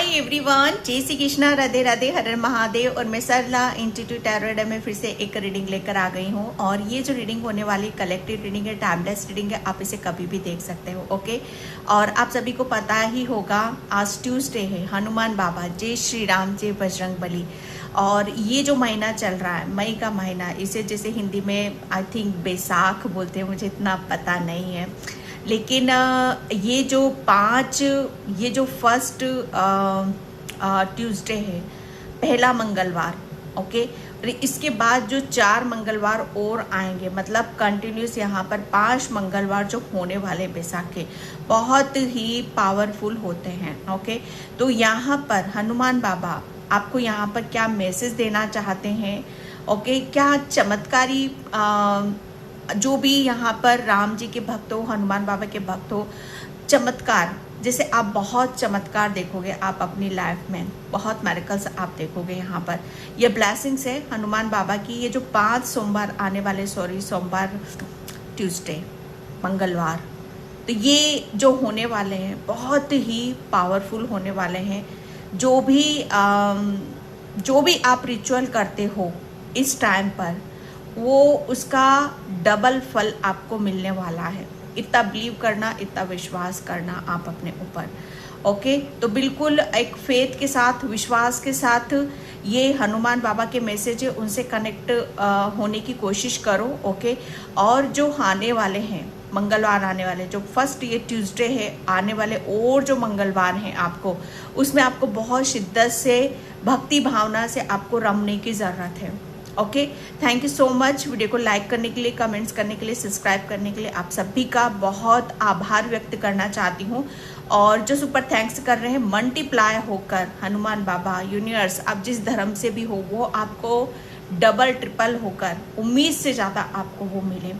Everyone, जय श्री कृष्णा, राधे राधे, हर हर महादेव। और मैं सरला इंस्टीट्यूट टैरो में फिर से एक रीडिंग लेकर आ गई हूँ। और ये जो रीडिंग होने वाली कलेक्टिव रीडिंग है, टाइमलेस रीडिंग है, आप इसे कभी भी देख सकते हो। ओके, और आप सभी को पता ही होगा आज ट्यूसडे है, हनुमान बाबा, जय श्री राम, जय बजरंग बली। और ये जो महीना चल रहा है, मई का महीना, इसे जैसे हिंदी में आई थिंक बैसाख बोलते हैं, मुझे इतना पता नहीं है। लेकिन ये जो फर्स्ट ट्यूसडे है, पहला मंगलवार, ओके। और इसके बाद जो 4 मंगलवार और आएंगे, मतलब कंटिन्यूस यहाँ पर 5 मंगलवार जो होने वाले बैसाख के, बहुत ही पावरफुल होते हैं। ओके, तो यहाँ पर हनुमान बाबा आपको यहाँ पर क्या मैसेज देना चाहते हैं, ओके, क्या चमत्कारी जो भी यहाँ पर राम जी के भक्त हो, हनुमान बाबा के भक्त हो, चमत्कार, जैसे आप बहुत चमत्कार देखोगे आप अपनी लाइफ में, बहुत मेरिकल्स आप देखोगे यहाँ पर। ये ब्लेसिंग्स है हनुमान बाबा की। ये जो 5 सोमवार आने वाले, सोमवार, ट्यूसडे, मंगलवार, तो ये जो होने वाले हैं बहुत ही पावरफुल होने वाले हैं। जो भी आप रिचुअल करते हो इस टाइम पर, वो उसका डबल फल आपको मिलने वाला है। इतना बिलीव करना, इतना विश्वास करना आप अपने ऊपर। ओके, तो बिल्कुल एक फेथ के साथ, विश्वास के साथ ये हनुमान बाबा के मैसेज है, उनसे कनेक्ट होने की कोशिश करो। ओके, और जो आने वाले हैं मंगलवार, आने वाले जो फर्स्ट ये ट्यूसडे है, आने वाले और जो मंगलवार हैं आपको, उसमें आपको बहुत शिद्दत से, भक्ति भावना से आपको रमने की ज़रूरत है। Okay, thank you so much. Video को लाइक करने के लिए, कमेंट्स करने के लिए, सब्सक्राइब करने के लिए आप सभी का बहुत आभार व्यक्त करना चाहती हूँ। और जो सुपर थैंक्स कर रहे हैं, मल्टीप्लाई होकर हनुमान बाबा, यूनिवर्स, आप जिस धर्म से भी हो, वो आपको डबल ट्रिपल होकर, उम्मीद से ज़्यादा आपको वो मिले।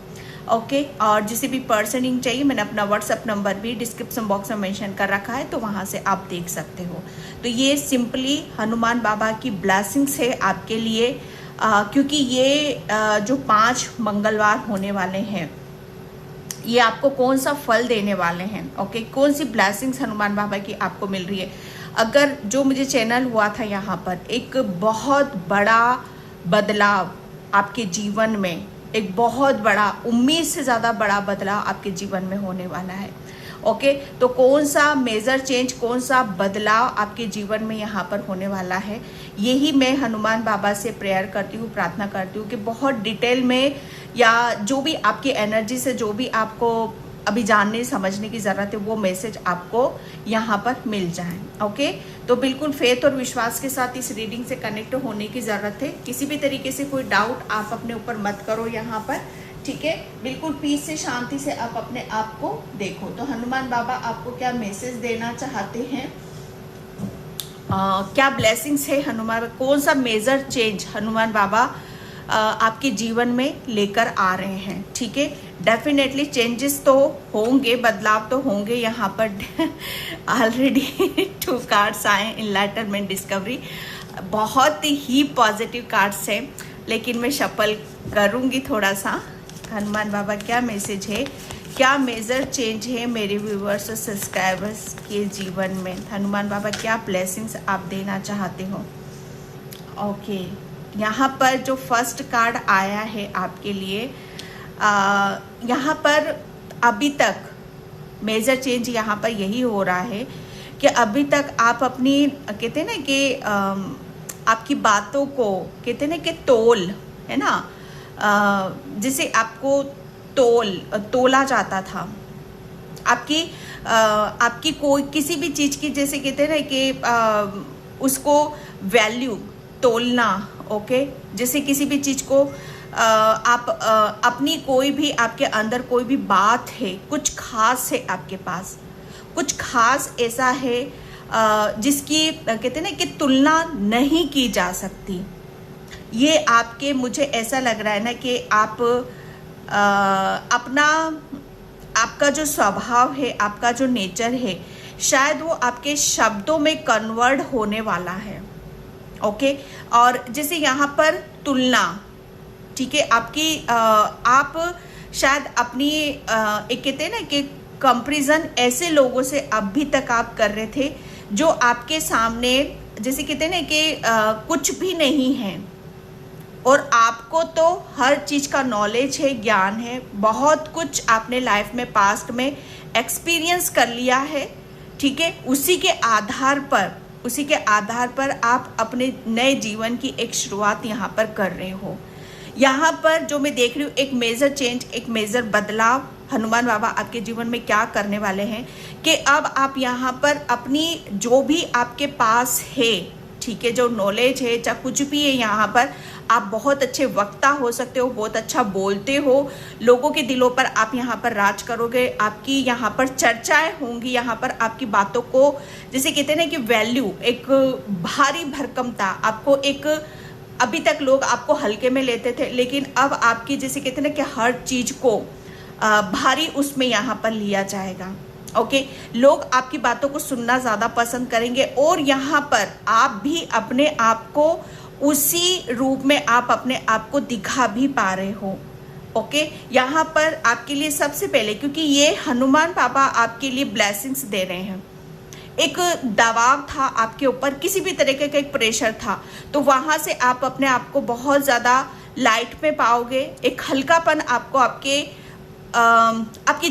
ओके, और जिसे भी पर्सनिंग चाहिए, मैंने अपना व्हाट्सएप नंबर भी डिस्क्रिप्शन बॉक्स में मेंशन कर रखा है, तो वहाँ से आप देख सकते हो। तो ये सिंपली हनुमान बाबा की ब्लेसिंग्स है आपके लिए। क्योंकि ये जो 5 मंगलवार होने वाले हैं, ये आपको कौन सा फल देने वाले हैं, ओके, कौन सी ब्लेसिंग्स हनुमान बाबा की आपको मिल रही है। अगर जो मुझे चैनल हुआ था यहाँ पर, एक बहुत बड़ा बदलाव आपके जीवन में, एक बहुत बड़ा, उम्मीद से ज़्यादा बड़ा बदलाव आपके जीवन में होने वाला है। ओके, तो कौन सा मेजर चेंज, कौन सा बदलाव आपके जीवन में यहाँ पर होने वाला है, यही मैं हनुमान बाबा से प्रेयर करती हूँ, प्रार्थना करती हूँ कि बहुत डिटेल में, या जो भी आपकी एनर्जी से जो भी आपको अभी जानने समझने की ज़रूरत है, वो मैसेज आपको यहाँ पर मिल जाए। ओके, तो बिल्कुल फेथ और विश्वास के साथ इस रीडिंग से कनेक्ट होने की ज़रूरत है। किसी भी तरीके से कोई डाउट आप अपने ऊपर मत करो यहाँ पर, ठीक है। बिल्कुल पीस से, शांति से आप अपने आप को देखो। तो हनुमान बाबा आपको क्या मैसेज देना चाहते हैं, क्या ब्लेसिंग्स है हनुमान, कौन सा मेजर चेंज हनुमान बाबा आपके जीवन में लेकर आ रहे हैं, ठीक है। डेफिनेटली चेंजेस तो होंगे, बदलाव तो होंगे यहाँ पर। ऑलरेडी 2 कार्ड्स आए, इनलाइटनमेंट, डिस्कवरी, बहुत ही पॉजिटिव कार्ड्स हैं। लेकिन मैं शफल करूँगी थोड़ा सा। हनुमान बाबा क्या मैसेज है, क्या मेजर चेंज है मेरे व्यूवर्स और सब्सक्राइबर्स के जीवन में, हनुमान बाबा क्या ब्लेसिंग्स आप देना चाहते हो। ओके, यहाँ पर जो फर्स्ट कार्ड आया है आपके लिए, यहाँ पर अभी तक मेजर चेंज यहाँ पर यही हो रहा है कि अभी तक आप अपनी, कहते हैं ना कि आपकी बातों को, कहते हैं ना कि तोल है ना, जिसे आपको तोला जाता था, आपकी कोई किसी भी चीज़ की, जैसे कहते हैं ना कि उसको वैल्यू तोलना। ओके, जैसे किसी भी चीज़ को आप अपनी कोई भी, आपके अंदर कोई भी बात है, कुछ खास है आपके पास, कुछ खास ऐसा है जिसकी, कहते हैं ना कि तुलना नहीं की जा सकती। ये आपके, मुझे ऐसा लग रहा है ना कि आप आपका जो स्वभाव है, आपका जो नेचर है, शायद वो आपके शब्दों में कन्वर्ट होने वाला है। ओके, और जैसे यहाँ पर तुलना, ठीक है, आपकी आप शायद अपनी एक, कहते हैं ना कि कंपैरिजन ऐसे लोगों से अभी तक आप कर रहे थे जो आपके सामने जैसे कहते हैं ना कि कुछ भी नहीं है, और आपको तो हर चीज़ का नॉलेज है, ज्ञान है, बहुत कुछ आपने लाइफ में पास्ट में एक्सपीरियंस कर लिया है, ठीक है। उसी के आधार पर आप अपने नए जीवन की एक शुरुआत यहाँ पर कर रहे हो। यहाँ पर जो मैं देख रही हूँ एक मेजर चेंज, एक मेजर बदलाव हनुमान बाबा आपके जीवन में क्या करने वाले हैं कि अब आप यहाँ पर अपनी जो भी आपके पास है, ठीक है, जो नॉलेज है चाहे कुछ भी है, यहाँ पर आप बहुत अच्छे वक्ता हो सकते हो, बहुत अच्छा बोलते हो, लोगों के दिलों पर आप यहाँ पर राज करोगे, आपकी यहाँ पर चर्चाएं होंगी, यहाँ पर आपकी बातों को जैसे कहते हैं ना कि वैल्यू, एक भारी भरकमता, आपको एक अभी तक लोग आपको हल्के में लेते थे, लेकिन अब आपकी जैसे कहते हैं ना कि हर चीज को भारी उसमें यहाँ पर लिया जाएगा। ओके, लोग आपकी बातों को सुनना ज़्यादा पसंद करेंगे, और यहाँ पर आप भी अपने आप को उसी रूप में आप अपने आप को दिखा भी पा रहे हो। ओके, यहाँ पर आपके लिए सबसे पहले, क्योंकि ये हनुमान बाबा आपके लिए ब्लेसिंग्स दे रहे हैं, एक दबाव था आपके ऊपर, किसी भी तरीके का एक प्रेशर था, तो वहाँ से आप अपने आप को बहुत ज़्यादा लाइट में पाओगे, एक हल्कापन आपको आपके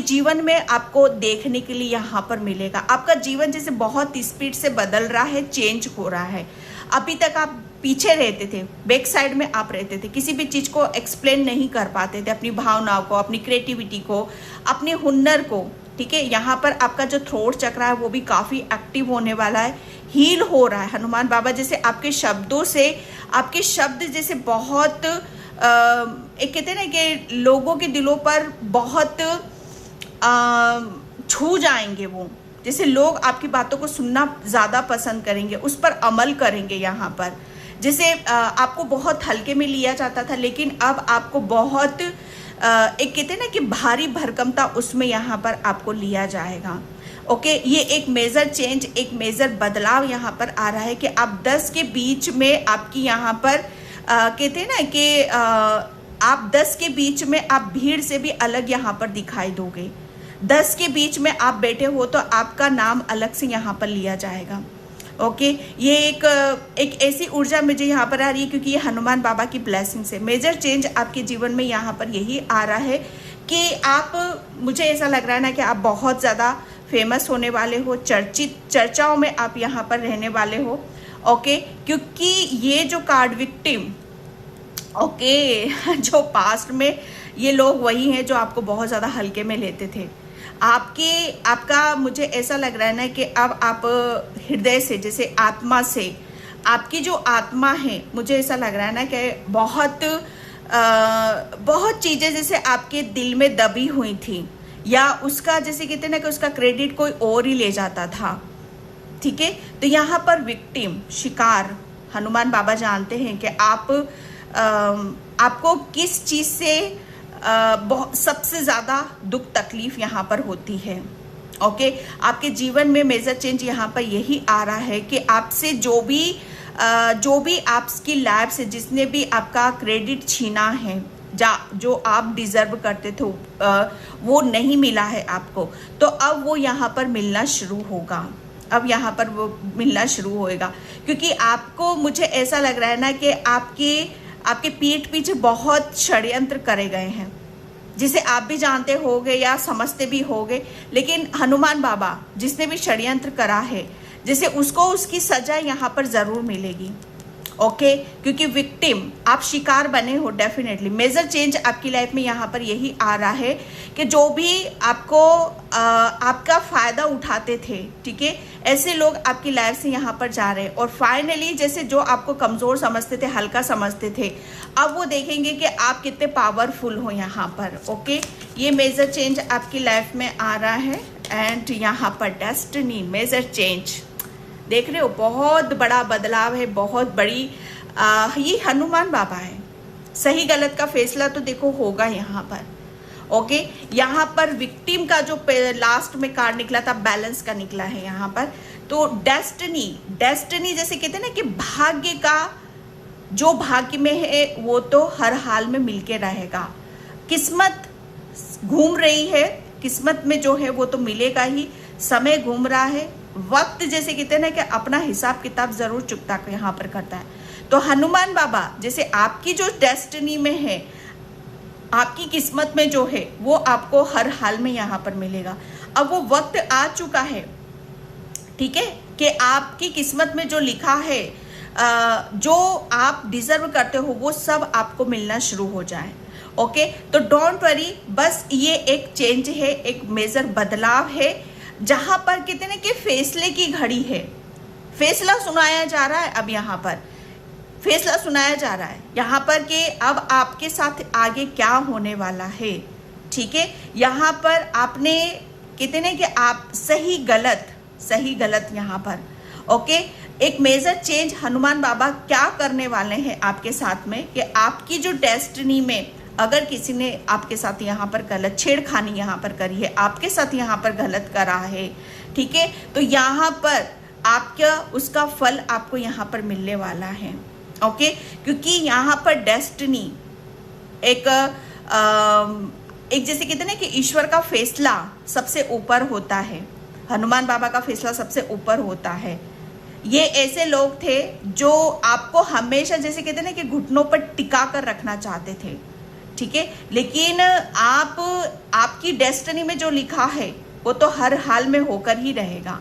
जीवन में आपको देखने के लिए यहाँ पर मिलेगा। आपका जीवन जैसे बहुत स्पीड से बदल रहा है, चेंज हो रहा है। अभी तक आप पीछे रहते थे, बैक साइड में आप रहते थे, किसी भी चीज़ को एक्सप्लेन नहीं कर पाते थे, अपनी भावनाओं को, अपनी क्रिएटिविटी को, अपने हुनर को, ठीक है। यहाँ पर आपका जो थ्रोट चक्र है वो भी काफ़ी एक्टिव होने वाला है, हील हो रहा है। हनुमान बाबा जैसे आपके शब्दों से, आपके शब्द जैसे बहुत एक कहते हैं ना कि लोगों के दिलों पर बहुत छू जाएंगे वो, जैसे लोग आपकी बातों को सुनना ज़्यादा पसंद करेंगे, उस पर अमल करेंगे। यहाँ पर जैसे आपको बहुत हल्के में लिया जाता था, लेकिन अब आपको बहुत एक कहते हैं ना कि भारी भरकमता उसमें यहाँ पर आपको लिया जाएगा। ओके, ये एक मेजर चेंज, एक मेजर बदलाव यहाँ पर आ रहा है कि आप 10 के बीच में आपकी यहाँ पर कहते हैं ना कि आप 10 के बीच में आप भीड़ से भी अलग यहाँ पर दिखाई दोगे। 10 के बीच में आप बैठे हो तो आपका नाम अलग से यहाँ पर लिया जाएगा। ओके, ये एक ऐसी ऊर्जा मुझे यहाँ पर आ रही है, क्योंकि ये हनुमान बाबा की ब्लेसिंग से मेजर चेंज आपके जीवन में यहाँ पर यही आ रहा है कि आप, मुझे ऐसा लग रहा है ना कि आप बहुत ज़्यादा फेमस होने वाले हो, चर्चाओं में आप यहाँ पर रहने वाले हो। ओके, क्योंकि ये जो कार्ड विक्टिम, ओके, जो पास्ट में ये लोग वही हैं जो आपको बहुत ज़्यादा हल्के में लेते थे। आपका मुझे ऐसा लग रहा है ना कि अब आप हृदय से, जैसे आत्मा से, आपकी जो आत्मा है, मुझे ऐसा लग रहा है ना कि बहुत चीज़ें जैसे आपके दिल में दबी हुई थी, या उसका जैसे कहते हैं ना कि उसका क्रेडिट कोई और ही ले जाता था, ठीक है। तो यहाँ पर विक्टिम, शिकार, हनुमान बाबा जानते हैं कि आपको किस चीज़ से सबसे ज़्यादा दुख तकलीफ यहाँ पर होती है। ओके, आपके जीवन में मेजर चेंज यहाँ पर यही आ रहा है कि आपसे जो भी आपकी लाइफ से जिसने भी आपका क्रेडिट छीना है, जो आप डिजर्व करते थे, वो नहीं मिला है आपको, तो अब वो यहाँ पर मिलना शुरू होगा। अब यहाँ पर वो मिलना शुरू होएगा, क्योंकि आपको, मुझे ऐसा लग रहा है ना कि आपके पीठ पीछे बहुत षड्यंत्र करे गए हैं, जिसे आप भी जानते होगे या समझते भी होगे, लेकिन हनुमान बाबा जिसने भी षड्यंत्र करा है, जैसे उसको उसकी सजा यहाँ पर ज़रूर मिलेगी। ओके, क्योंकि विक्टिम, आप शिकार बने हो डेफिनेटली। मेजर चेंज आपकी लाइफ में यहाँ पर यही आ रहा है कि जो भी आपका फ़ायदा उठाते थे, ठीक है, ऐसे लोग आपकी लाइफ से यहाँ पर जा रहे हैं, और फाइनली जैसे जो आपको कमज़ोर समझते थे, हल्का समझते थे, अब वो देखेंगे कि आप कितने पावरफुल हो यहाँ पर। ओके, ये मेजर चेंज आपकी लाइफ में आ रहा है। एंड यहाँ पर डेस्टिनी, मेजर चेंज देख रहे हो, बहुत बड़ा बदलाव है, बहुत बड़ी ये हनुमान बाबा है। सही गलत का फैसला तो देखो होगा यहाँ पर। ओके, यहाँ पर विक्टिम का जो लास्ट में कार्ड निकला था, बैलेंस का निकला है यहाँ पर। तो डेस्टिनी जैसे कहते हैं ना कि भाग्य का, जो भाग्य में है वो तो हर हाल में मिलके रहेगा। किस्मत घूम रही है, किस्मत में जो है वो तो मिलेगा ही। समय घूम रहा है, वक्त जैसे कहते हैं ना कि अपना हिसाब किताब जरूर चुकता यहाँ पर करता है। तो हनुमान बाबा जैसे आपकी जो डेस्टिनी में है, आपकी किस्मत में जो है, वो आपको हर हाल में यहाँ पर मिलेगा। अब वो वक्त आ चुका है, ठीक है, कि आपकी किस्मत में जो लिखा है, जो आप डिजर्व करते हो, वो सब आपको मिलना शुरू हो जाए। ओके, तो डोंट वरी, बस ये एक चेंज है, एक मेजर बदलाव है, जहां पर कहते हैं कि फैसले की घड़ी है। फैसला सुनाया जा रहा है, अब यहाँ पर फैसला सुनाया जा रहा है यहाँ पर कि अब आपके साथ आगे क्या होने वाला है। ठीक है, यहाँ पर आपने कहते हैं कि आप सही गलत यहाँ पर ओके, एक मेजर चेंज हनुमान बाबा क्या करने वाले हैं आपके साथ में, कि आपकी जो डेस्टिनी में अगर किसी ने आपके साथ यहाँ पर गलत छेड़खानी यहाँ पर करी है, आपके साथ यहाँ पर गलत करा है, ठीक है, तो यहाँ पर आपका उसका फल आपको यहाँ पर मिलने वाला है। ओके, क्योंकि यहाँ पर डेस्टिनी एक जैसे कहते हैं ना कि ईश्वर का फैसला सबसे ऊपर होता है, हनुमान बाबा का फैसला सबसे ऊपर होता है। ये ऐसे लोग थे जो आपको हमेशा जैसे कहते हैं ना कि घुटनों पर टिका कर रखना चाहते थे, ठीक है, लेकिन आपकी डेस्टिनी में जो लिखा है वो तो हर हाल में होकर ही रहेगा।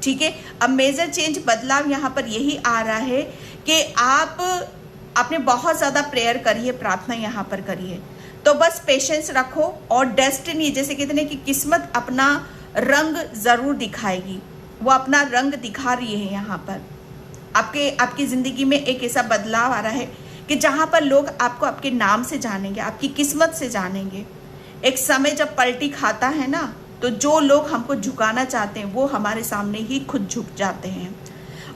ठीक है, अब मेजर चेंज बदलाव यहाँ पर यही आ रहा है कि आपने बहुत ज़्यादा प्रेयर करी है, प्रार्थना यहाँ पर करी है, तो बस पेशेंस रखो और डेस्टिनी जैसे कहते हैं कि किस्मत अपना रंग ज़रूर दिखाएगी, वो अपना रंग दिखा रही है। यहाँ पर आपकी ज़िंदगी में एक ऐसा बदलाव आ रहा है कि जहाँ पर लोग आपको आपके नाम से जानेंगे, आपकी किस्मत से जानेंगे। एक समय जब पलटी खाता है ना, तो जो लोग हमको झुकाना चाहते हैं वो हमारे सामने ही खुद झुक जाते हैं।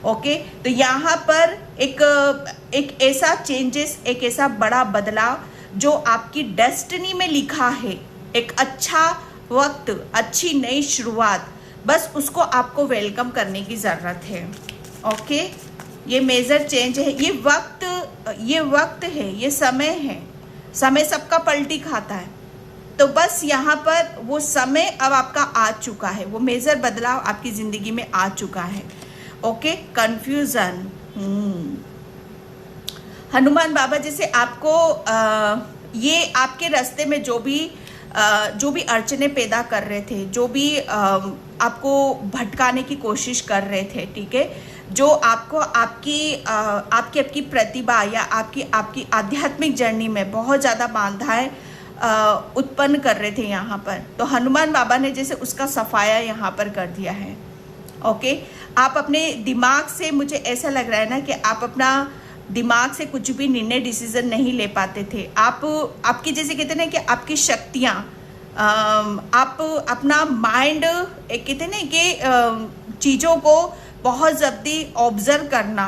ओके, तो यहाँ पर एक ऐसा चेंजेस, एक ऐसा बड़ा बदलाव जो आपकी डेस्टिनी में लिखा है, एक अच्छा वक्त, अच्छी नई शुरुआत, बस उसको आपको वेलकम करने की ज़रूरत है। ओके, ये मेजर चेंज है, ये वक्त है, ये समय है, समय सबका पलटी खाता है, तो बस यहाँ पर वो समय अब आपका आ चुका है, वो मेजर बदलाव आपकी ज़िंदगी में आ चुका है। ओके, कंफ्यूजन, हनुमान बाबा जैसे आपको ये आपके रास्ते में जो भी अड़चने पैदा कर रहे थे, जो भी आपको भटकाने की कोशिश कर रहे थे, ठीक है, जो आपको आपकी प्रतिभा या आपकी आध्यात्मिक जर्नी में बहुत ज़्यादा बाधाएं उत्पन्न कर रहे थे यहाँ पर, तो हनुमान बाबा ने जैसे उसका सफाया यहाँ पर कर दिया है। ओके, आप अपने दिमाग से, मुझे ऐसा लग रहा है ना कि आप अपना दिमाग से कुछ भी निर्णय डिसीजन नहीं ले पाते थे। आपकी जैसे कहते हैं ना कि आपकी शक्तियाँ, आप अपना माइंड एक कहते हैं ना कि चीज़ों को बहुत जल्दी ऑब्जर्व करना,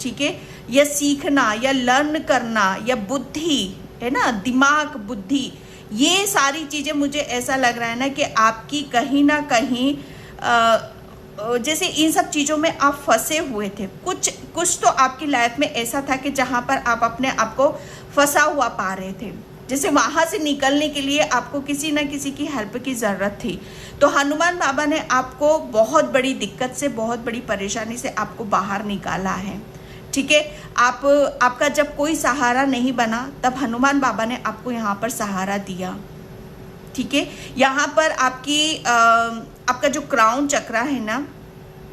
ठीक है, या सीखना या लर्न करना, या बुद्धि है ना, दिमाग, बुद्धि, ये सारी चीज़ें मुझे ऐसा लग रहा है ना कि आपकी कहीं ना कहीं जैसे इन सब चीज़ों में आप फंसे हुए थे। कुछ तो आपकी लाइफ में ऐसा था कि जहाँ पर आप अपने आप को फंसा हुआ पा रहे थे, जैसे वहाँ से निकलने के लिए आपको किसी न किसी की हेल्प की ज़रूरत थी। तो हनुमान बाबा ने आपको बहुत बड़ी दिक्कत से, बहुत बड़ी परेशानी से आपको बाहर निकाला है। ठीक है, आपका जब कोई सहारा नहीं बना, तब हनुमान बाबा ने आपको यहाँ पर सहारा दिया। ठीक है, यहाँ पर आपका जो क्राउन चक्रा है ना,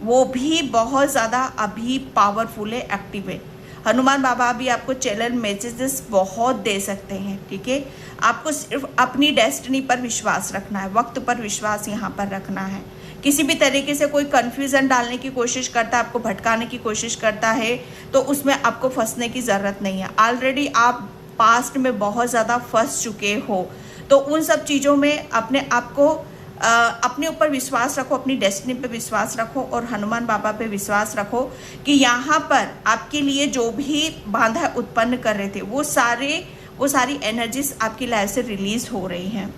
वो भी बहुत ज़्यादा अभी पावरफुल है, एक्टिव है। हनुमान बाबा भी आपको चैनल मैसेजेस बहुत दे सकते हैं। ठीक है, आपको सिर्फ अपनी डेस्टिनी पर विश्वास रखना है, वक्त पर विश्वास यहाँ पर रखना है। किसी भी तरीके से कोई कन्फ्यूज़न डालने की कोशिश करता है, आपको भटकाने की कोशिश करता है, तो उसमें आपको फंसने की ज़रूरत नहीं है। ऑलरेडी आप पास्ट में बहुत ज़्यादा फंस चुके हो, तो उन सब चीज़ों में अपने आप को अपने ऊपर विश्वास रखो, अपनी डेस्टिनी पे विश्वास रखो और हनुमान बाबा पे विश्वास रखो कि यहाँ पर आपके लिए जो भी बाधा उत्पन्न कर रहे थे, वो सारी एनर्जीज आपकी लाइफ से रिलीज हो रही हैं।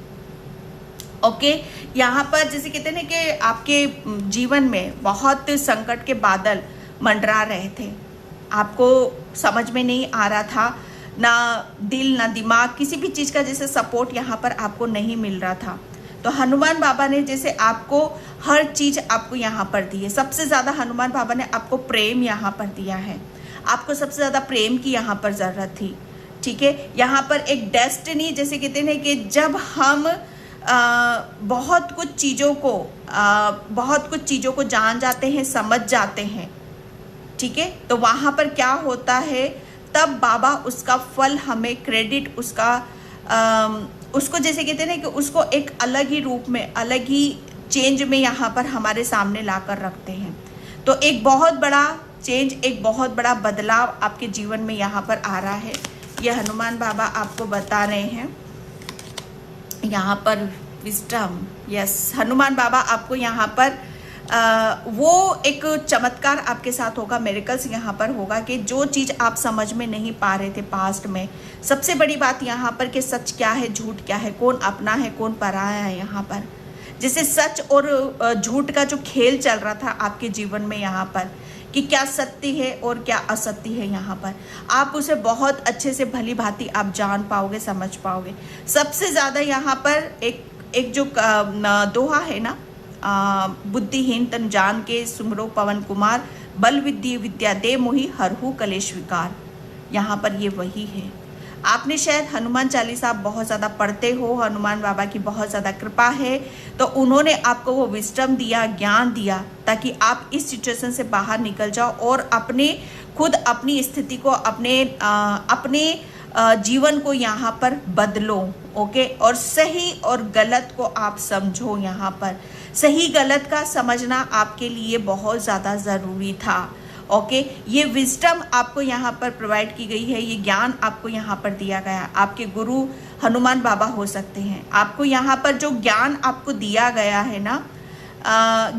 ओके, यहाँ पर जैसे कहते हैं ना कि आपके जीवन में बहुत संकट के बादल मंडरा रहे थे, आपको समझ में नहीं आ रहा था, ना दिल ना दिमाग, किसी भी चीज़ का जैसे सपोर्ट यहाँ पर आपको नहीं मिल रहा था। तो हनुमान बाबा ने जैसे आपको हर चीज आपको यहाँ पर दी है। सबसे ज्यादा हनुमान बाबा ने आपको प्रेम यहाँ पर दिया है, आपको सबसे ज्यादा प्रेम की यहाँ पर जरूरत थी। ठीक है, यहाँ पर एक डेस्टिनी, जैसे कहते हैं कि जब हम बहुत कुछ चीज़ों को जान जाते हैं, समझ जाते हैं, ठीक है, तो वहाँ पर क्या होता है, तब बाबा उसका फल हमें क्रेडिट उसको जैसे कहते हैं ना कि उसको एक अलग ही रूप में, अलग ही चेंज में यहाँ पर हमारे सामने ला कर रखते हैं। तो एक बहुत बड़ा चेंज, एक बहुत बड़ा बदलाव आपके जीवन में यहाँ पर आ रहा है। ये हनुमान बाबा आपको बता रहे हैं यहाँ पर विजडम। यस, हनुमान बाबा आपको यहाँ पर वो एक चमत्कार आपके साथ होगा, मिरेकल्स यहाँ पर होगा कि जो चीज़ आप समझ में नहीं पा रहे थे पास्ट में। सबसे बड़ी बात यहाँ पर कि सच क्या है, झूठ क्या है, कौन अपना है, कौन पराया है। यहाँ पर जैसे सच और झूठ का जो खेल चल रहा था आपके जीवन में यहाँ पर, कि क्या सत्य है और क्या असत्य है, यहाँ पर आप उसे बहुत अच्छे से भली भांति आप जान पाओगे, समझ पाओगे। सबसे ज़्यादा यहाँ पर एक जो दोहा है ना, बुद्धिहीन तन जान के सुमरो पवन कुमार, बल विद्या दे मोहि हरहु कलेश विकार। यहाँ पर ये वही है। आपने शायद हनुमान चालीसा बहुत ज़्यादा पढ़ते हो, हनुमान बाबा की बहुत ज़्यादा कृपा है, तो उन्होंने आपको वो विजडम दिया, ज्ञान दिया, ताकि आप इस सिचुएशन से बाहर निकल जाओ और अपनी स्थिति को, अपने जीवन को यहाँ पर बदलो। ओके, और सही और गलत को आप समझो। यहाँ पर सही गलत का समझना आपके लिए बहुत ज़्यादा ज़रूरी था। ओके, ये विजडम आपको यहाँ पर प्रोवाइड की गई है, ये ज्ञान आपको यहाँ पर दिया गया। आपके गुरु हनुमान बाबा हो सकते हैं। आपको यहाँ पर जो ज्ञान आपको दिया गया है ना,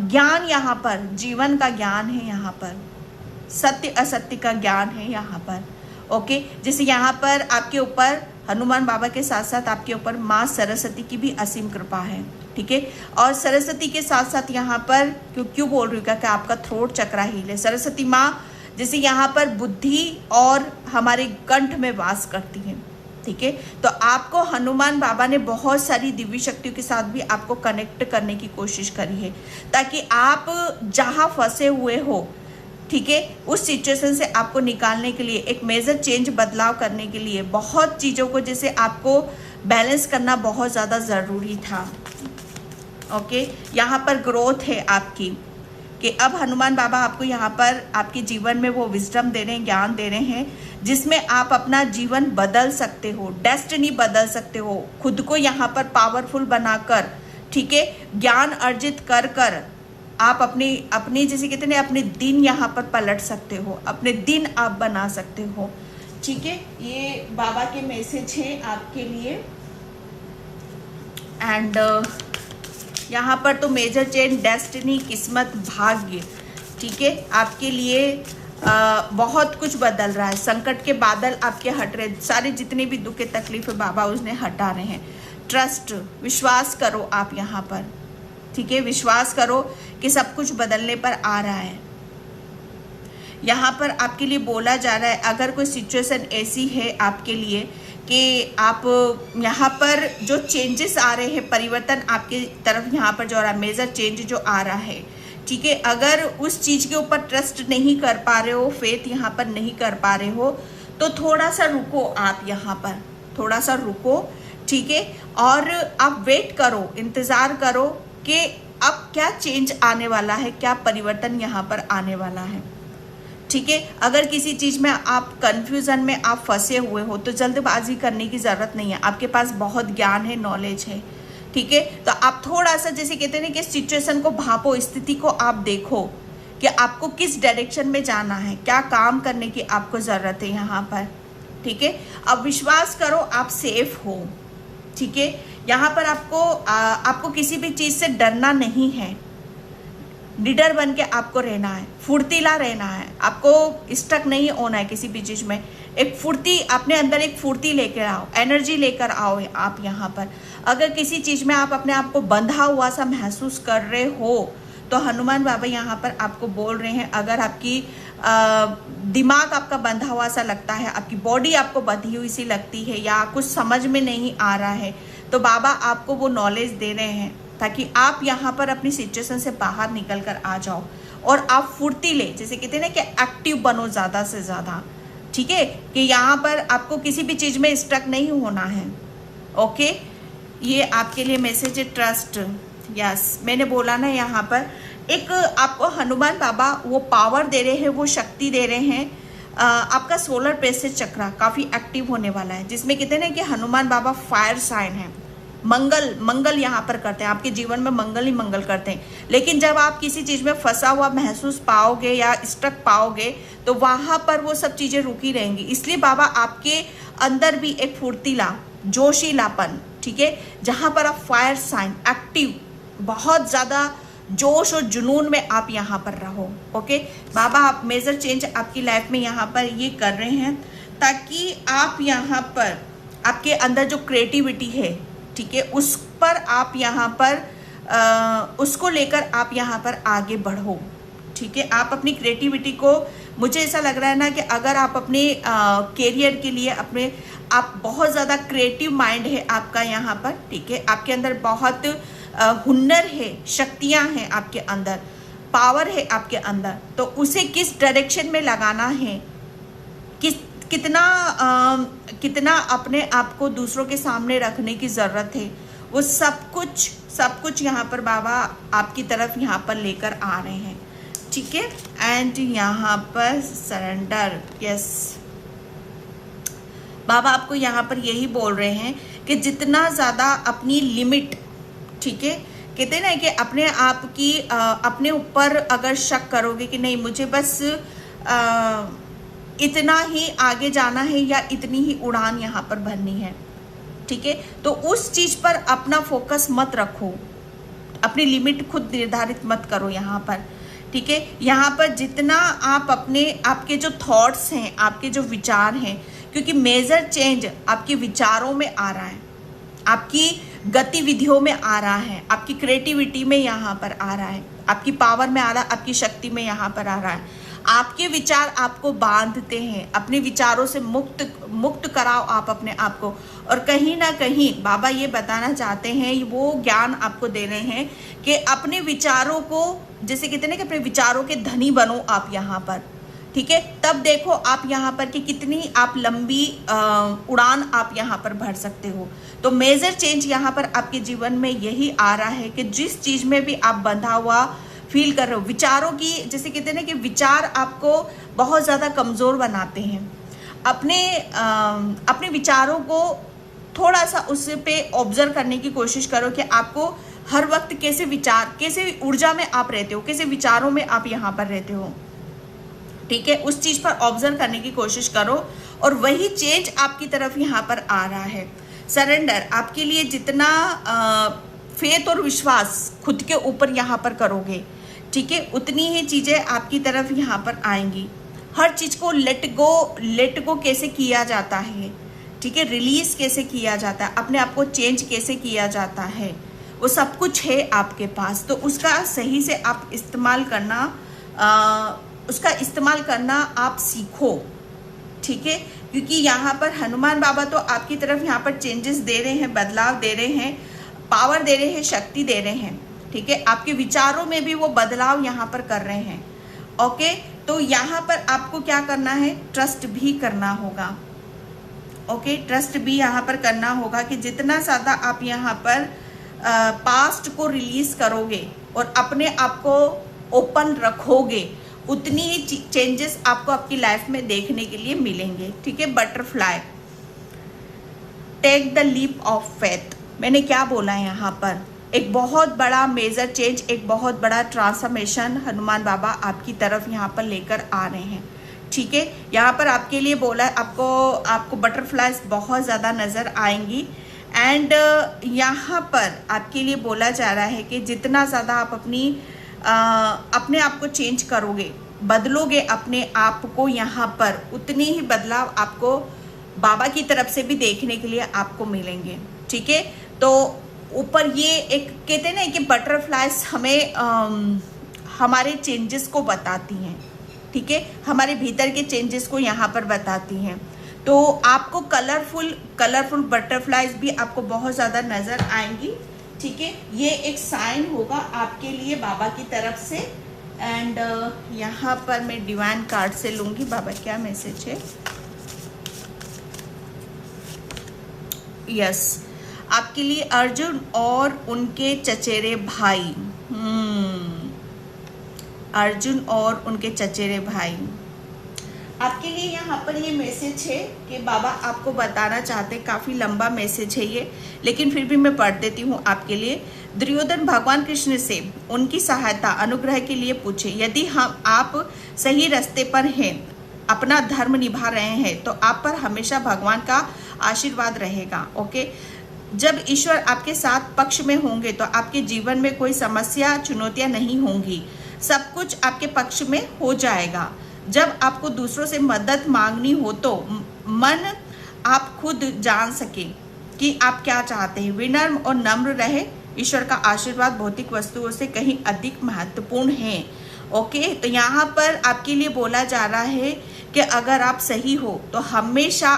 ज्ञान यहाँ पर जीवन का ज्ञान है, यहाँ पर सत्य असत्य का ज्ञान है यहाँ पर। ओके, जैसे यहाँ पर आपके ऊपर हनुमान बाबा के साथ साथ आपके ऊपर माँ सरस्वती की भी असीम कृपा है। ठीक है, और सरस्वती के साथ साथ यहाँ पर क्यों बोल रही हूँ, कि आपका थ्रोट चक्रा हील है। सरस्वती माँ जैसे यहाँ पर बुद्धि और हमारे कंठ में वास करती है। ठीक है, तो आपको हनुमान बाबा ने बहुत सारी दिव्य शक्तियों के साथ भी आपको कनेक्ट करने की कोशिश करी है, ताकि आप जहाँ फंसे हुए हो, ठीक है, उस सिचुएशन से आपको निकालने के लिए, एक मेजर चेंज, बदलाव करने के लिए बहुत चीज़ों को जैसे आपको बैलेंस करना बहुत ज़्यादा ज़रूरी था। ओके, यहाँ पर ग्रोथ है आपकी, कि अब हनुमान बाबा आपको यहाँ पर आपके जीवन में वो विजडम दे रहे हैं, ज्ञान दे रहे हैं, जिसमें आप अपना जीवन बदल सकते हो, डेस्टिनी बदल सकते हो, खुद को यहाँ पर पावरफुल बनाकर, ठीक है, ज्ञान अर्जित कर आप अपनी जैसे कहते हैं अपने दिन यहाँ पर पलट सकते हो, अपने दिन आप बना सकते हो। ठीक है, ये बाबा के मैसेज हैं आपके लिए। एंड यहाँ पर तो मेजर चेंज, डेस्टिनी, किस्मत, भाग्य, ठीक है, आपके लिए बहुत कुछ बदल रहा है। संकट के बादल आपके हट रहे, सारे जितने भी दुख तकलीफ बाबा उसने हटा रहे हैं। ट्रस्ट, विश्वास करो आप यहाँ पर, ठीक है, विश्वास करो कि सब कुछ बदलने पर आ रहा है। यहाँ पर आपके लिए बोला जा रहा है, अगर कोई सिचुएशन ऐसी है आपके लिए कि आप यहाँ पर जो चेंजेस आ रहे हैं, परिवर्तन आपके तरफ यहाँ पर जो आ रहा है, मेजर चेंज जो आ रहा है, ठीक है, अगर उस चीज़ के ऊपर ट्रस्ट नहीं कर पा रहे हो, फेथ यहाँ पर नहीं कर पा रहे हो, तो थोड़ा सा रुको आप यहाँ पर, थोड़ा सा रुको, ठीक है, और आप वेट करो, इंतज़ार करो कि अब क्या चेंज आने वाला है, क्या परिवर्तन यहाँ पर आने वाला है। ठीक है, अगर किसी चीज़ में आप कंफ्यूजन में आप फंसे हुए हो तो जल्दबाजी करने की ज़रूरत नहीं है, आपके पास बहुत ज्ञान है, नॉलेज है। ठीक है, तो आप थोड़ा सा जैसे कहते हैं कि सिचुएशन को भापो, स्थिति को आप देखो कि आपको किस डायरेक्शन में जाना है, क्या काम करने की आपको ज़रूरत है यहाँ पर। ठीक है, अब विश्वास करो आप सेफ हो। ठीक है, यहाँ पर आपको किसी भी चीज़ से डरना नहीं है, लीडर बन के आपको रहना है, फुर्तीला रहना है, आपको स्टक नहीं होना है किसी भी चीज़ में। एक फुर्ती, अपने अंदर एक फुर्ती लेकर आओ, एनर्जी लेकर आओ आप यहाँ पर। अगर किसी चीज़ में आप अपने आप को बंधा हुआ सा महसूस कर रहे हो, तो हनुमान बाबा यहाँ पर आपको बोल रहे हैं, अगर आपकी दिमाग आपका बंधा हुआ सा लगता है, आपकी बॉडी आपको बंधी हुई सी लगती है, या कुछ समझ में नहीं आ रहा है, तो बाबा आपको वो नॉलेज दे रहे हैं ताकि आप यहाँ पर अपनी सिचुएशन से बाहर निकल कर आ जाओ और आप फुर्तीले, जैसे कहते हैं ना कि एक्टिव बनो ज़्यादा से ज़्यादा, ठीक है, कि यहाँ पर आपको किसी भी चीज़ में स्टक नहीं होना है। ओके, ये आपके लिए मैसेज है, ट्रस्ट। यस, मैंने बोला ना, यहाँ पर एक आपको हनुमान बाबा वो पावर दे रहे हैं, वो शक्ति दे रहे हैं। आपका सोलर प्लेक्सस चक्र काफ़ी एक्टिव होने वाला है, जिसमें कहते हैं ना कि हनुमान बाबा फायर साइन है, मंगल यहाँ पर करते हैं, आपके जीवन में मंगल ही मंगल करते हैं। लेकिन जब आप किसी चीज़ में फंसा हुआ महसूस पाओगे या स्टक पाओगे तो वहाँ पर वो सब चीज़ें रुकी रहेंगी। इसलिए बाबा आपके अंदर भी एक फुर्तीला, जोशीलापन, ठीक है, जहाँ पर आप फायर साइन एक्टिव, बहुत ज़्यादा जोश और जुनून में आप यहाँ पर रहो। ओके, बाबा आप मेजर चेंज आपकी लाइफ में यहाँ पर ये कर रहे हैं ताकि आप यहाँ पर आपके अंदर जो क्रिएटिविटी है, ठीक है, उस पर आप यहाँ पर उसको लेकर आप यहाँ पर आगे बढ़ो। ठीक है, आप अपनी क्रिएटिविटी को, मुझे ऐसा लग रहा है ना कि अगर आप अपने कैरियर के लिए आप बहुत ज़्यादा क्रिएटिव माइंड है आपका यहाँ पर, ठीक है, आपके अंदर बहुत हुनर है, शक्तियाँ हैं आपके अंदर, पावर है आपके अंदर, तो उसे किस डायरेक्शन में लगाना है, कितना अपने आप को दूसरों के सामने रखने की ज़रूरत है, वो सब कुछ यहाँ पर बाबा आपकी तरफ यहाँ पर लेकर आ रहे हैं। ठीक है, एंड यहाँ पर सरेंडर। यस, बाबा आपको यहाँ पर यही बोल रहे हैं कि जितना ज़्यादा अपनी लिमिट, ठीक है, कहते हैं ना कि अपने आप की अपने ऊपर अगर शक करोगे कि नहीं मुझे बस इतना ही आगे जाना है या इतनी ही उड़ान यहाँ पर भरनी है, ठीक है, तो उस चीज़ पर अपना फोकस मत रखो, अपनी लिमिट खुद निर्धारित मत करो यहाँ पर। ठीक है, यहाँ पर जितना आप आपके जो थॉट्स हैं, आपके जो विचार हैं, क्योंकि मेजर चेंज आपके विचारों में आ रहा है, आपकी गतिविधियों में आ रहा है, आपकी क्रिएटिविटी में यहाँ पर आ रहा है, आपकी पावर में आ रहा है, आपकी शक्ति में यहाँ पर आ रहा है। आपके विचार आपको बांधते हैं, अपने विचारों से मुक्त कराओ आप अपने आप को। और कहीं ना कहीं बाबा ये बताना चाहते हैं, वो ज्ञान आपको दे रहे हैं कि अपने विचारों को, जैसे कहते हैं ना कि अपने विचारों के धनी बनो आप यहाँ पर। ठीक है, तब देखो आप यहाँ पर कि कितनी आप लंबी उड़ान आप यहाँ पर भर सकते हो। तो मेजर चेंज यहाँ पर आपके जीवन में यही आ रहा है कि जिस चीज़ में भी आप बंधा हुआ फील कर रहे हो, विचारों की, जैसे कहते हैं ना कि विचार आपको बहुत ज़्यादा कमज़ोर बनाते हैं। अपने विचारों को थोड़ा सा उस पे ऑब्जर्व करने की कोशिश करो कि आपको हर वक्त कैसे ऊर्जा में आप रहते हो, कैसे विचारों में आप यहाँ पर रहते हो। ठीक है, उस चीज़ पर ऑब्जर्व करने की कोशिश करो और वही चेंज आपकी तरफ यहाँ पर आ रहा है। सरेंडर आपके लिए जितना फेथ और विश्वास खुद के ऊपर यहाँ पर करोगे, ठीक है, उतनी ही चीज़ें आपकी तरफ यहाँ पर आएंगी। हर चीज़ को लेट गो कैसे किया जाता है, ठीक है, रिलीज कैसे किया जाता है, अपने आप को चेंज कैसे किया जाता है, वो सब कुछ है आपके पास। तो उसका सही से आप इस्तेमाल करना आप सीखो। ठीक है, क्योंकि यहाँ पर हनुमान बाबा तो आपकी तरफ यहाँ पर चेंजेस दे रहे हैं, बदलाव दे रहे हैं, पावर दे रहे हैं, शक्ति दे रहे हैं। ठीक है, आपके विचारों में भी वो बदलाव यहाँ पर कर रहे हैं। ओके, तो यहाँ पर आपको क्या करना है, ट्रस्ट भी करना होगा। ओके, ट्रस्ट भी यहाँ पर करना होगा कि जितना ज़्यादा आप यहाँ पर पास्ट को रिलीज करोगे और अपने आप को ओपन रखोगे, उतनी ही चेंजेस आपको आपकी लाइफ में देखने के लिए मिलेंगे। ठीक है, butterfly, take the leap of faith. मैंने क्या बोला है यहाँ पर, एक बहुत बड़ा मेजर चेंज, एक बहुत बड़ा ट्रांसफॉर्मेशन हनुमान बाबा आपकी तरफ यहाँ पर लेकर आ रहे हैं। ठीक है, यहाँ पर आपके लिए बोला, आपको बटरफ्लाइज बहुत ज़्यादा नज़र आएंगी। एंड यहाँ पर आपके लिए बोला जा रहा है कि जितना ज़्यादा आप अपने आप को चेंज करोगे, बदलोगे अपने आप को यहाँ पर, उतनी ही बदलाव आपको बाबा की तरफ से भी देखने के लिए आपको मिलेंगे। ठीक है, तो ऊपर ये एक कहते हैं ना कि बटरफ्लाइज हमें हमारे चेंजेस को बताती हैं। ठीक है, हमारे भीतर के चेंजेस को यहाँ पर बताती हैं। तो आपको कलरफुल बटरफ्लाईज भी आपको बहुत ज़्यादा नज़र आएंगी। ठीक है, ये एक साइन होगा आपके लिए बाबा की तरफ से। एंड यहाँ पर मैं डिवाइन कार्ड से लूँगी बाबा क्या मैसेज है। यस, आपके लिए अर्जुन और उनके चचेरे भाई। अर्जुन और उनके चचेरे भाई आपके लिए यहाँ पर ये मैसेज है कि बाबा आपको बताना चाहते हैं। काफ़ी लंबा मैसेज है ये, लेकिन फिर भी मैं पढ़ देती हूँ आपके लिए। दुर्योधन भगवान कृष्ण से उनकी सहायता अनुग्रह के लिए पूछे। यदि आप सही रास्ते पर हैं, अपना धर्म निभा रहे हैं, तो आप पर हमेशा भगवान का आशीर्वाद रहेगा। ओके, जब ईश्वर आपके साथ पक्ष में होंगे तो आपके जीवन में कोई समस्या चुनौतियाँ नहीं होंगी, सब कुछ आपके पक्ष में हो जाएगा। जब आपको दूसरों से मदद मांगनी हो तो मन आप खुद जान सके कि आप क्या चाहते हैं। विनम्र और नम्र रहे। ईश्वर का आशीर्वाद भौतिक वस्तुओं से कहीं अधिक महत्वपूर्ण है। ओके, तो यहाँ पर आपके लिए बोला जा रहा है कि अगर आप सही हो तो हमेशा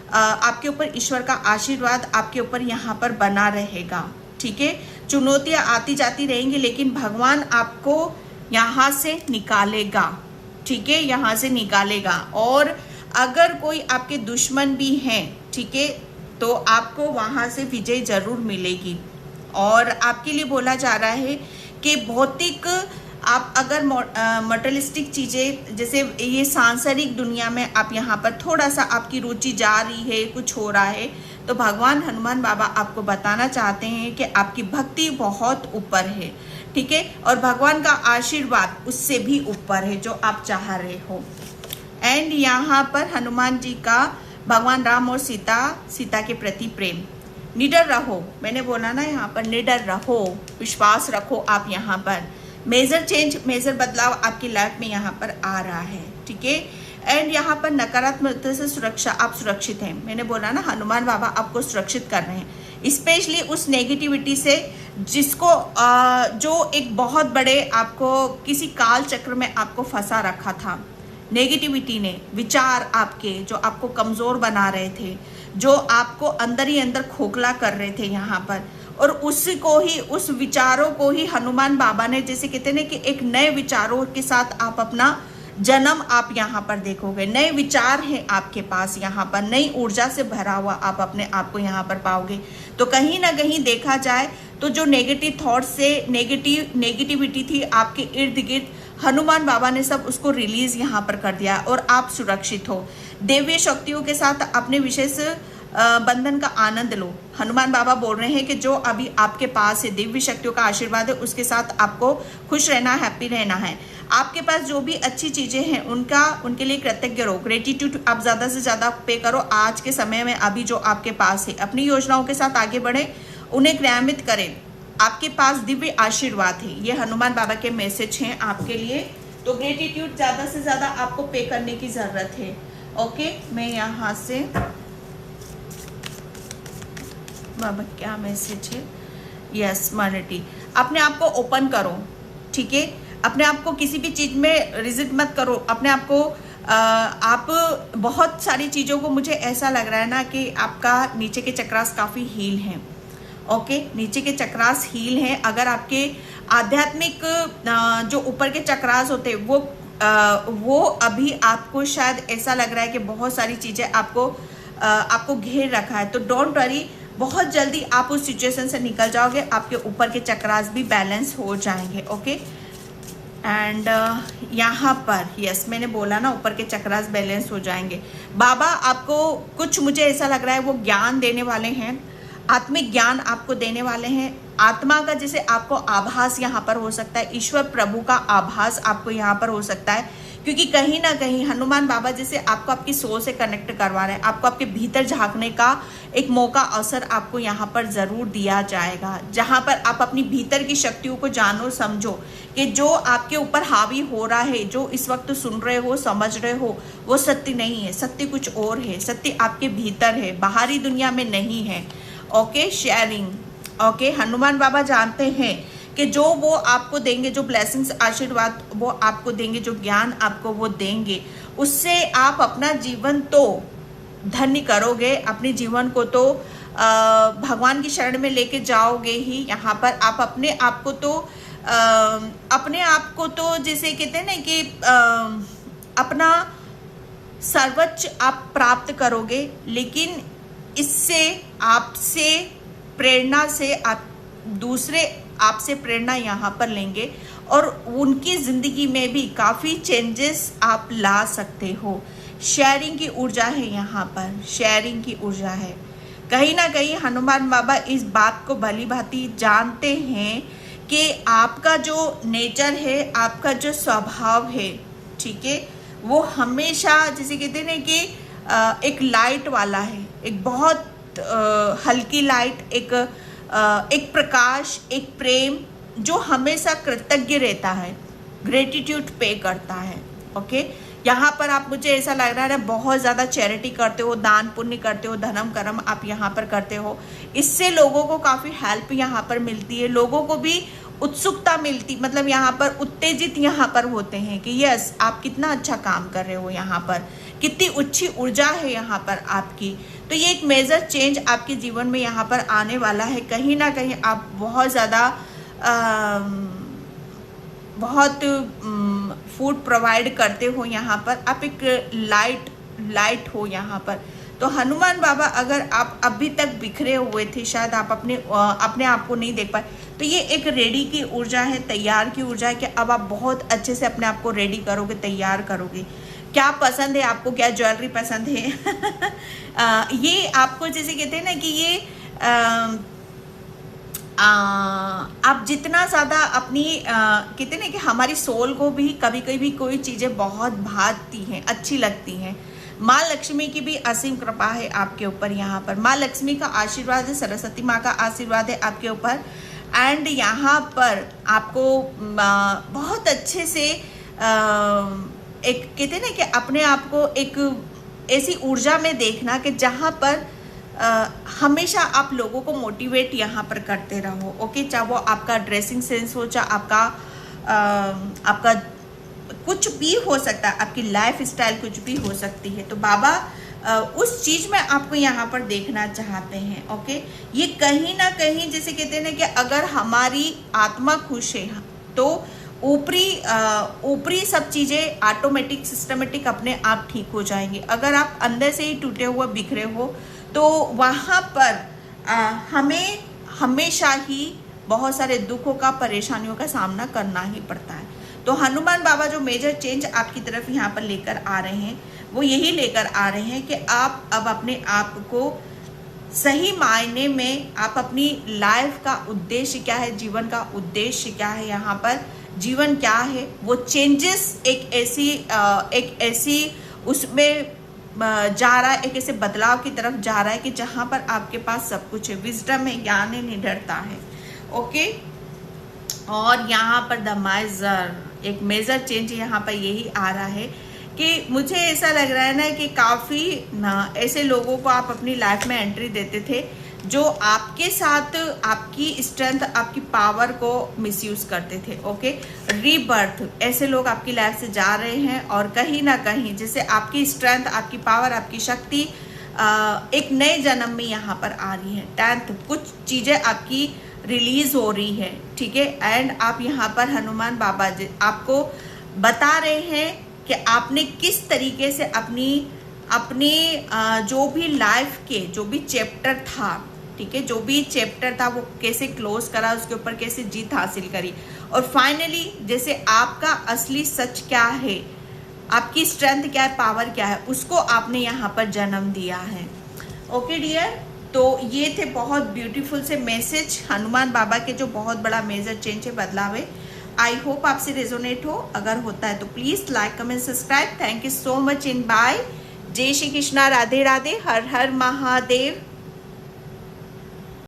आपके ऊपर ईश्वर का आशीर्वाद आपके ऊपर यहाँ पर बना रहेगा। ठीक है, चुनौतियाँ आती जाती रहेंगी, लेकिन भगवान आपको यहाँ से निकालेगा। ठीक है, यहाँ से निकालेगा। और अगर कोई आपके दुश्मन भी हैं, ठीक है, तो आपको वहाँ से विजय जरूर मिलेगी। और आपके लिए बोला जा रहा है कि भौतिक आप अगर मटेरियलिस्टिक चीज़ें, जैसे ये सांसारिक दुनिया में आप यहाँ पर थोड़ा सा आपकी रुचि जा रही है, कुछ हो रहा है, तो भगवान हनुमान बाबा आपको बताना चाहते हैं कि आपकी भक्ति बहुत ऊपर है। ठीक है, और भगवान का आशीर्वाद उससे भी ऊपर है जो आप चाह रहे हो। एंड यहाँ पर हनुमान जी का भगवान राम और सीता के प्रति प्रेम। निडर रहो, मैंने बोला ना यहाँ पर निडर रहो, विश्वास रखो आप यहाँ पर। मेजर चेंज, मेजर बदलाव आपकी लाइफ में यहाँ पर आ रहा है। ठीक है, एंड यहाँ पर नकारात्मकता से सुरक्षा, आप सुरक्षित हैं। मैंने बोला ना हनुमान बाबा आपको सुरक्षित कर रहे हैं, स्पेशली उस नेगेटिविटी से जिसको जो एक बहुत बड़े आपको किसी काल चक्र में आपको फंसा रखा था। नेगेटिविटी ने विचार आपके जो आपको कमज़ोर बना रहे थे, जो आपको अंदर ही अंदर खोखला कर रहे थे यहाँ पर, और उसी को ही, उस विचारों को ही हनुमान बाबा ने, जैसे कहते हैं ना कि एक नए विचारों के साथ आप अपना जन्म आप यहाँ पर देखोगे। नए विचार हैं आपके पास, यहाँ पर नई ऊर्जा से भरा हुआ आप अपने आप को यहाँ पर पाओगे। तो कहीं ना कहीं देखा जाए तो जो नेगेटिव थॉट से नेगेटिविटी थी आपके इर्द गिर्द, हनुमान बाबा ने सब उसको रिलीज यहाँ पर कर दिया और आप सुरक्षित हो। देवीय शक्तियों के साथ अपने विशेष बंधन का आनंद लो। हनुमान बाबा बोल रहे हैं कि जो अभी आपके पास है, दिव्य शक्तियों का आशीर्वाद है, उसके साथ आपको खुश रहना, हैप्पी रहना है। आपके पास जो भी अच्छी चीज़ें हैं उनके लिए कृतज्ञ रहो। ग्रेटिट्यूड आप ज़्यादा से ज़्यादा पे करो आज के समय में। अभी जो आपके पास है, अपनी योजनाओं के साथ आगे बढ़े, उन्हें क्रियान्वित करें। आपके पास दिव्य आशीर्वाद है। ये हनुमान बाबा के मैसेज हैं आपके लिए। तो ग्रेटिट्यूड ज़्यादा से ज़्यादा आपको पे करने की ज़रूरत है। ओके, मैं यहाँ से बाबा क्या मैसेज है। यस, मॉनिटी, अपने आप को ओपन करो। ठीक है, अपने आप को किसी भी चीज़ में रिजिट मत करो। अपने आप को आप बहुत सारी चीज़ों को, मुझे ऐसा लग रहा है ना कि आपका नीचे के चक्रास काफ़ी हील हैं। ओके, नीचे के चक्रास हील हैं। अगर आपके आध्यात्मिक जो ऊपर के चक्रास होते हैं वो अभी आपको शायद ऐसा लग रहा है कि बहुत सारी चीज़ें आपको घेर रखा है। तो डोंट वरी, बहुत जल्दी आप उस सिचुएशन से निकल जाओगे। आपके ऊपर के चक्रास भी बैलेंस हो जाएंगे। ओके, एंड यहाँ पर यस, मैंने बोला ना ऊपर के चक्रास बैलेंस हो जाएंगे। बाबा आपको कुछ, मुझे ऐसा लग रहा है, वो ज्ञान देने वाले हैं, आत्मिक ज्ञान आपको देने वाले हैं। आत्मा का जैसे आपको आभास यहाँ पर हो सकता है, ईश्वर प्रभु का आभास आपको यहाँ पर हो सकता है, क्योंकि कहीं ना कहीं हनुमान बाबा जैसे आपको आपकी सोल से कनेक्ट करवा रहे हैं। आपको आपके भीतर झांकने का एक मौका, अवसर आपको यहाँ पर ज़रूर दिया जाएगा, जहाँ पर आप अपनी भीतर की शक्तियों को जानो, समझो कि जो आपके ऊपर हावी हो रहा है, जो इस वक्त सुन रहे हो, समझ रहे हो, वो सत्य नहीं है। सत्य कुछ और है। सत्य आपके भीतर है, बाहरी दुनिया में नहीं है। Okay, sharing. ओके, हनुमान बाबा जानते हैं कि जो वो आपको देंगे, जो ब्लेसिंग्स, आशीर्वाद वो आपको देंगे, जो ज्ञान आपको वो देंगे, उससे आप अपना जीवन तो धन्य करोगे, अपने जीवन को तो भगवान की शरण में लेके जाओगे ही। यहाँ पर आप अपने आप को तो जैसे कहते हैं ना कि अपना सर्वोच्च आप प्राप्त करोगे, लेकिन इससे आपसे प्रेरणा से आप दूसरे आपसे प्रेरणा यहाँ पर लेंगे और उनकी ज़िंदगी में भी काफ़ी चेंजेस आप ला सकते हो। शेयरिंग की ऊर्जा है यहाँ पर, शेयरिंग की ऊर्जा है। कहीं ना कहीं हनुमान बाबा इस बात को भली भांति जानते हैं कि आपका जो नेचर है, आपका जो स्वभाव है, ठीक है, वो हमेशा जैसे कहते हैं ना कि एक लाइट वाला है, एक बहुत हल्की लाइट, एक प्रकाश, एक प्रेम जो हमेशा कृतज्ञ रहता है, ग्रेटिट्यूड पे करता है। ओके, यहाँ पर आप, मुझे ऐसा लग रहा है बहुत ज़्यादा चैरिटी करते हो, दान पुण्य करते हो, धर्म कर्म आप यहाँ पर करते हो। इससे लोगों को काफ़ी हेल्प यहाँ पर मिलती है, लोगों को भी उत्सुकता मिलती, मतलब यहाँ पर उत्तेजित यहाँ पर होते हैं कि यस आप कितना अच्छा काम कर रहे हो, यहाँ पर कितनी अच्छी ऊर्जा है यहाँ पर आपकी। तो ये एक मेजर चेंज आपके जीवन में यहाँ पर आने वाला है। कहीं ना कहीं आप बहुत ज़्यादा बहुत फूड प्रोवाइड करते हो यहाँ पर, आप एक लाइट हो यहाँ पर। तो हनुमान बाबा, अगर आप अभी तक बिखरे हुए थे, शायद आप अपने आप को नहीं देख पाए, तो ये एक रेडी की ऊर्जा है, तैयार की ऊर्जा है कि अब आप बहुत अच्छे से अपने आप को रेडी करोगे, तैयार करोगे। क्या पसंद है आपको, क्या ज्वेलरी पसंद है ये आपको जैसे कहते हैं ना कि ये आप जितना ज़्यादा अपनी कहते हैं ना कि हमारी सोल को भी कभी कभी कोई चीज़ें बहुत भाती हैं, अच्छी लगती हैं। माँ लक्ष्मी की भी असीम कृपा है आपके ऊपर यहाँ पर, माँ लक्ष्मी का आशीर्वाद है, सरस्वती माँ का आशीर्वाद है आपके ऊपर। एंड यहाँ पर आपको बहुत अच्छे से एक कहते हैं ना कि अपने आप को एक ऐसी ऊर्जा में देखना कि जहाँ पर हमेशा आप लोगों को मोटिवेट यहाँ पर करते रहो। ओके, चाहे वो आपका ड्रेसिंग सेंस हो, चाहे आपका कुछ भी हो सकता है, आपकी लाइफ स्टाइल कुछ भी हो सकती है। तो बाबा उस चीज़ में आपको यहाँ पर देखना चाहते हैं। ओके, ये कहीं ना कहीं जैसे कहते हैं ना कि अगर हमारी आत्मा खुश है तो ऊपरी सब चीज़ें ऑटोमेटिक सिस्टमेटिक अपने आप ठीक हो जाएंगी। अगर आप अंदर से ही टूटे हुए बिखरे हो तो वहाँ पर हमें हमेशा ही बहुत सारे दुखों का, परेशानियों का सामना करना ही पड़ता है। तो हनुमान बाबा जो मेजर चेंज आपकी तरफ यहाँ पर लेकर आ रहे हैं, वो यही लेकर आ रहे हैं कि आप अब अपने आप को सही मायने में, आप अपनी लाइफ का उद्देश्य क्या है, जीवन का उद्देश्य क्या है, यहाँ पर जीवन क्या है, वो चेंजेस एक ऐसी उसमें जा रहा है, एक ऐसे बदलाव की तरफ जा रहा है कि जहाँ पर आपके पास सब कुछ है, विजडम है, ज्ञान है, निडरता है। ओके, और यहाँ पर द माइजर, एक मेजर चेंज यहाँ पर यही आ रहा है कि मुझे ऐसा लग रहा है ना कि काफ़ी ना ऐसे लोगों को आप अपनी लाइफ में एंट्री देते थे जो आपके साथ आपकी स्ट्रेंथ, आपकी पावर को मिसयूज करते थे। ओके, रीबर्थ, ऐसे लोग आपकी लाइफ से जा रहे हैं और कहीं ना कहीं जैसे आपकी स्ट्रेंथ, आपकी पावर, आपकी शक्ति एक नए जन्म में यहाँ पर आ रही है। 10th, कुछ चीज़ें आपकी रिलीज हो रही है, ठीक है। एंड आप यहाँ पर हनुमान बाबा जी आपको बता रहे हैं कि आपने किस तरीके से अपनी जो भी लाइफ के जो भी चैप्टर था, ठीक है, जो भी चैप्टर था वो कैसे क्लोज करा, उसके ऊपर कैसे जीत हासिल करी, और फाइनली जैसे आपका असली सच क्या है, आपकी स्ट्रेंथ क्या है, पावर क्या है, उसको आपने यहाँ पर जन्म दिया है। ओके डियर, तो ये थे बहुत ब्यूटीफुल से मैसेज हनुमान बाबा के, जो बहुत बड़ा मेजर चेंज है, बदलाव है। आई होप आपसे रेजोनेट हो, अगर होता है तो please like, comment, subscribe. Thank you so much in by. जय श्री कृष्णा, राधे राधे, हर हर महादेव।